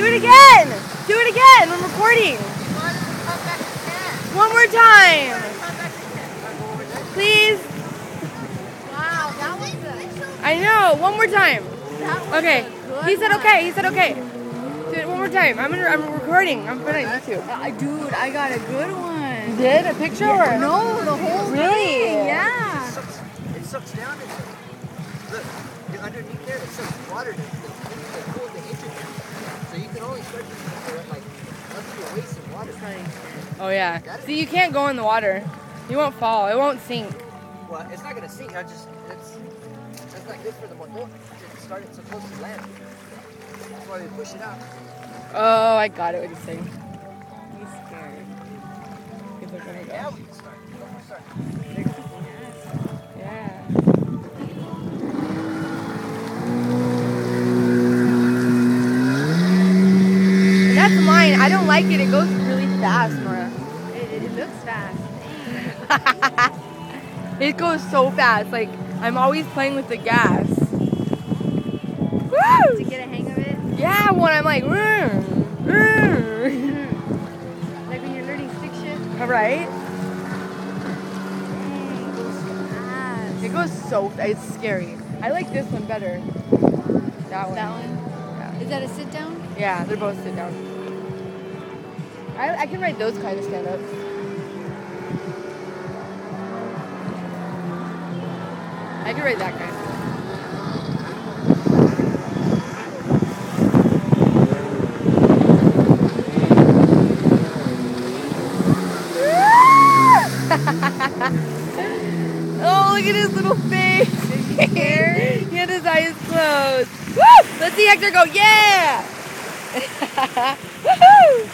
Do it again! Do it again! I'm recording! One more time! Please! Wow, that was good. I know! One more time! Okay. He said okay, he said okay. Do it one more time. I'm recording. I'm putting it on YouTube. Dude, I got a good one. You did? A picture or? No, the whole Really? thing. Yeah. It sucks down into it. Look, underneath there, it sucks water to the engine. So you can only start to like up to your waist in water. Oh yeah. See, you can't go in the water. You won't fall. It won't sink. Well, it's not gonna sink. That's not good for the motor to start it so close to land. That's why we push it out. Oh, I got it. What you're saying? He's scared. Now we can start. We'll start. Yeah. And that's mine. I don't like it. It goes really fast, Nora. It looks fast. It goes so fast. Like, I'm always playing with the gas. Woo! To get a hang of it. Yeah, when I'm like, Like when you're learning stick shift. right? Dang, It goes so fast. It's scary. I like this one better. That one. that one. Yeah. Is that a sit down? Yeah, they're both sit down. I can ride those kind of stand ups. I can ride that kind. Oh, look at his little face. He had his eyes closed. Woo! Let's see Hector go. Yeah! Woohoo!